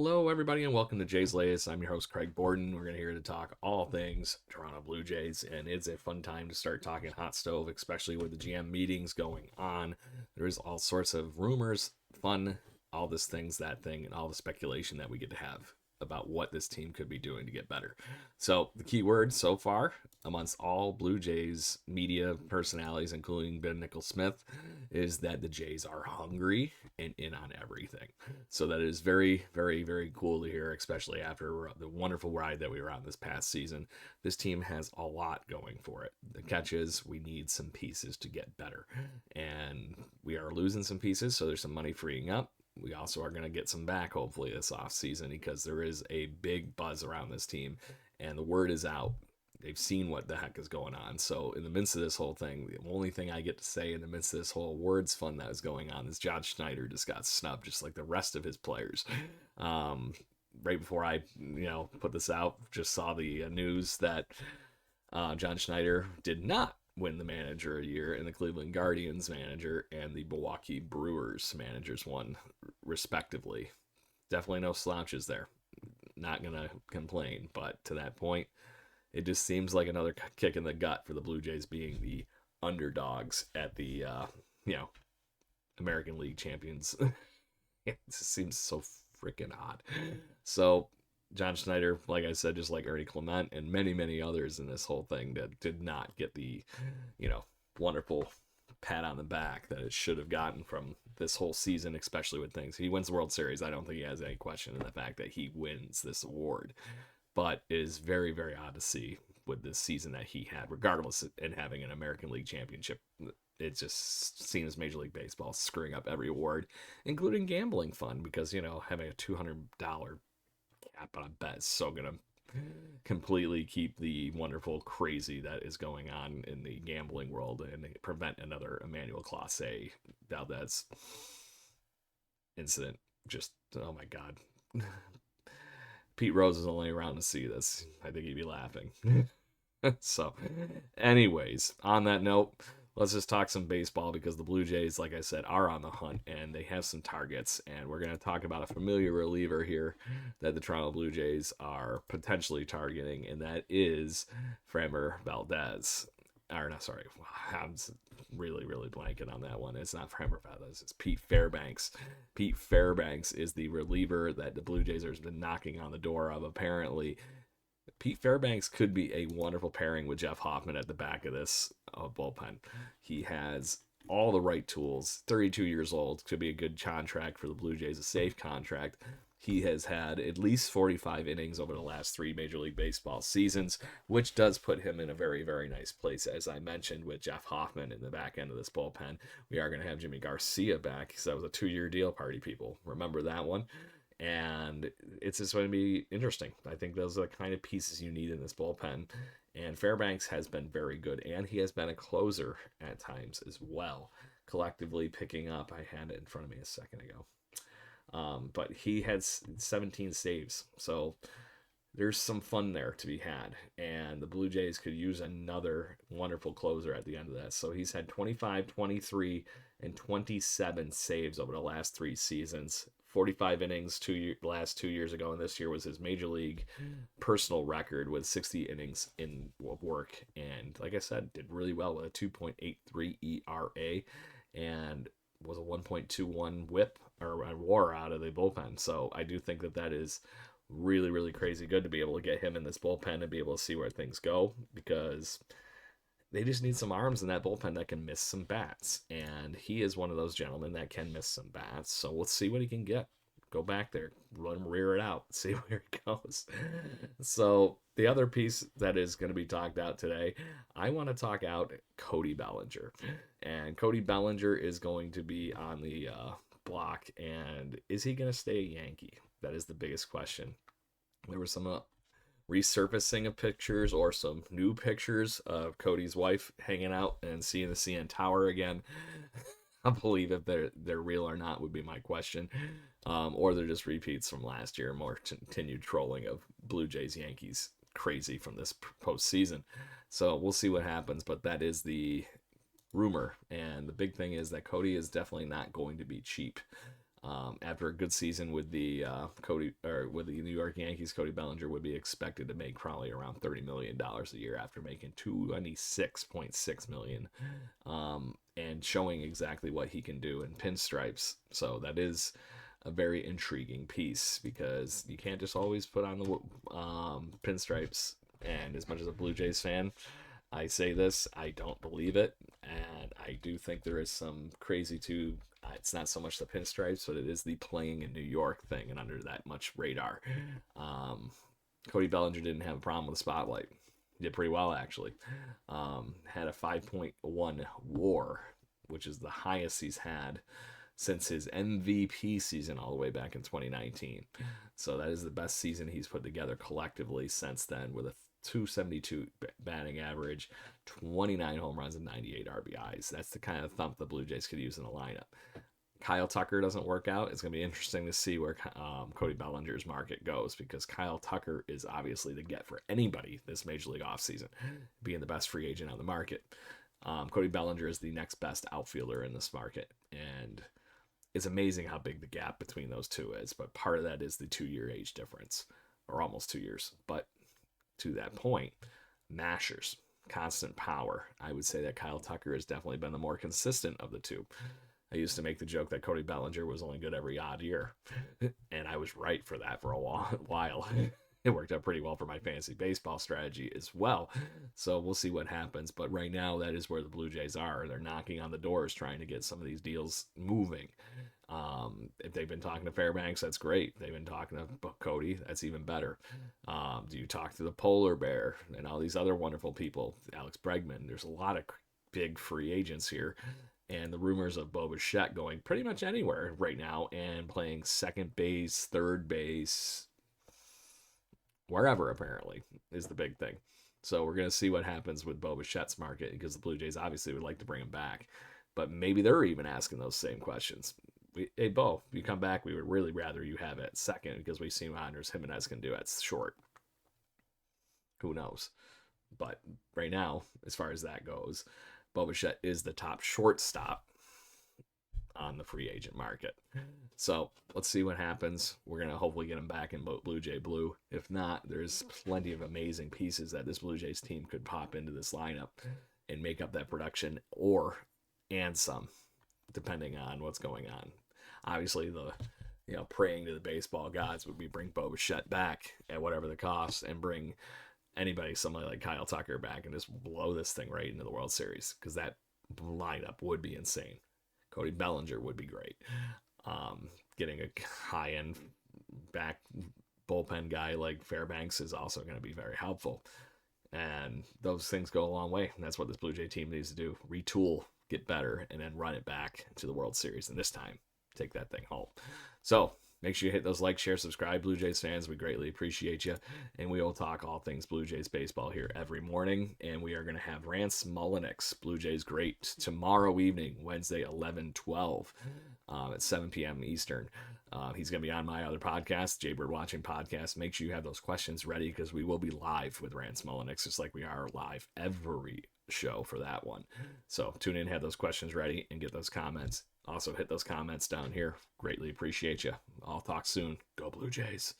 Hello, everybody, and welcome to Jays Latest. I'm your host, Craig Borden. We're going to here to talk all things Toronto Blue Jays, and it's a fun time to start talking hot stove, especially with the GM meetings going on. There's all sorts of rumors, fun, all this things, that thing, and all the speculation that we get to have about what this team could be doing to get better. So the key word so far amongst all Blue Jays media personalities, including Ben Nickel-Smith, is that the Jays are hungry and in on everything. So that is very, very, very cool to hear, especially after the wonderful ride that we were on this past season. This team has a lot going for it. The catch is we need some pieces to get better. And we are losing some pieces, so there's some money freeing up. We also are going to get some back, hopefully, this offseason because there is a big buzz around this team. And the word is out. They've seen what the heck is going on. So in the midst of this whole thing, the only thing I get to say in the midst of this whole words fun that is going on is John Schneider just got snubbed, just like the rest of his players. Right before I, put this out, just saw the news that John Schneider did not win the manager of the year, and the Cleveland Guardians manager and the Milwaukee Brewers managers won, respectively. Definitely no slouches there. Not gonna complain, but to that point, it just seems like another kick in the gut for the Blue Jays being the underdogs at the American League champions. It just seems so freaking odd. So John Schneider, like I said, just like Ernie Clement and many, many others in this whole thing that did not get the, wonderful pat on the back that it should have gotten from this whole season, especially with things. He wins the World Series. I don't think he has any question in the fact that he wins this award. But it is very, very odd to see with this season that he had, regardless in having an American League championship. It just seems Major League Baseball screwing up every award, including gambling fun, because, having a $200 cap on a bet is so going to completely keep the wonderful crazy that is going on in the gambling world and prevent another Emmanuel Clase Valdez incident. Just, oh my God. Pete Rose is only around to see this. I think he'd be laughing. So, anyways, on that note, let's just talk some baseball because the Blue Jays, like I said, are on the hunt and they have some targets. And we're going to talk about a familiar reliever here that the Toronto Blue Jays are potentially targeting, and that is Framber Valdez. Or, no, sorry, I'm really, really blanking on that one. It's not Framber Valdez, it's Pete Fairbanks. Pete Fairbanks is the reliever that the Blue Jays have been knocking on the door of, apparently. Pete Fairbanks could be a wonderful pairing with Jeff Hoffman at the back of this bullpen. He has all the right tools. 32 years old, could be a good contract for the Blue Jays, a safe contract. He has had at least 45 innings over the last 3 Major League Baseball seasons, which does put him in a very, very nice place. As I mentioned, with Jeff Hoffman in the back end of this bullpen, we are going to have Jimmy Garcia back. So that was a 2-year deal, party people. Remember that one? And it's just going to be interesting. I think those are the kind of pieces you need in this bullpen. And Fairbanks has been very good, and he has been a closer at times as well. Collectively picking up, I had it in front of me a second ago. But he had 17 saves, so there's some fun there to be had. And the Blue Jays could use another wonderful closer at the end of that. So he's had 25, 23, and 27 saves over the last 3 seasons. 45 innings last 2 years ago, and this year was his major league personal record with 60 innings in work. And like I said, did really well with a 2.83 ERA and was a 1.21 whip or WAR out of the bullpen. So I do think that is really, really crazy good to be able to get him in this bullpen and be able to see where things go, because they just need some arms in that bullpen that can miss some bats. And he is one of those gentlemen that can miss some bats. So we'll see what he can get. Go back there, let him rear it out, see where he goes. So the other piece that is going to be talked out today, I want to talk out Cody Bellinger. And Cody Bellinger is going to be on the block. And is he going to stay a Yankee? That is the biggest question. There was some resurfacing of pictures or some new pictures of Cody's wife hanging out and seeing the CN Tower again. I believe if they're real or not would be my question. Or they're just repeats from last year, more continued trolling of Blue Jays Yankees crazy from this postseason. So we'll see what happens, but that is the rumor. And the big thing is that Cody is definitely not going to be cheap. After a good season with the New York Yankees, Cody Bellinger would be expected to make probably around $30 million a year after making $26.6 million, and showing exactly what he can do in pinstripes. So that is a very intriguing piece because you can't just always put on the pinstripes. And as much as a Blue Jays fan, I say this, I don't believe it, and I do think there is some crazy to. It's not so much the pinstripes, but it is the playing in New York thing, and under that much radar. Um, Cody Bellinger didn't have a problem with the spotlight. He did pretty well actually. Had a 5.1 WAR, which is the highest he's had since his MVP season all the way back in 2019. So that is the best season he's put together collectively since then, with a 272 batting average, 29 home runs, and 98 RBIs. That's the kind of thump the Blue Jays could use in a lineup. Kyle Tucker doesn't work out. It's going to be interesting to see where Cody Bellinger's market goes, because Kyle Tucker is obviously the get for anybody this Major League offseason, being the best free agent on the market. Cody Bellinger is the next best outfielder in this market, and it's amazing how big the gap between those two is. But part of that is the 2-year age difference, or almost 2 years. But to that point, mashers, constant power. I would say that Kyle Tucker has definitely been the more consistent of the two. I used to make the joke that Cody Bellinger was only good every odd year, and I was right for that for a while. It worked out pretty well for my fantasy baseball strategy as well. So we'll see what happens. But right now, that is where the Blue Jays are. They're knocking on the doors trying to get some of these deals moving. If they've been talking to Fairbanks, that's great. They've been talking to Cody, that's even better. Do you talk to the Polar Bear and all these other wonderful people? Alex Bregman. There's a lot of big free agents here. And the rumors of Bo Bichette going pretty much anywhere right now and playing second base, third base, wherever apparently is the big thing. So we're going to see what happens with Bo Bichette's market, because the Blue Jays obviously would like to bring him back. But maybe they're even asking those same questions. Hey, Bo, if you come back, we would really rather you have it at second, because we've seen what Andres Jimenez can do at short. Who knows? But right now, as far as that goes, Bo Bichette is the top shortstop on the free agent market. So let's see what happens. We're going to hopefully get him back in Blue Jay Blue. If not, there's plenty of amazing pieces that this Blue Jays team could pop into this lineup and make up that production, and some, depending on what's going on. Obviously, praying to the baseball gods would be bring Bo Bichette back at whatever the cost, and bring somebody like Kyle Tucker back, and just blow this thing right into the World Series, because that lineup would be insane. Cody Bellinger would be great. Getting a high-end back bullpen guy like Fairbanks is also going to be very helpful. And those things go a long way. And that's what this Blue Jay team needs to do. Retool, get better, and then run it back to the World Series. And this time, take that thing home. So make sure you hit those like, share, subscribe, Blue Jays fans. We greatly appreciate you. And we will talk all things Blue Jays baseball here every morning. And we are going to have Rance Mulliniks, Blue Jays great, tomorrow evening, Wednesday, 11/12, at 7 p.m. Eastern. He's going to be on my other podcast, Jaybird Watching Podcast. Make sure you have those questions ready, because we will be live with Rance Mulliniks, just like we are live every show for that one. So tune in, have those questions ready, and get those comments. Also hit those comments down here. Greatly appreciate you. I'll talk soon. Go Blue Jays.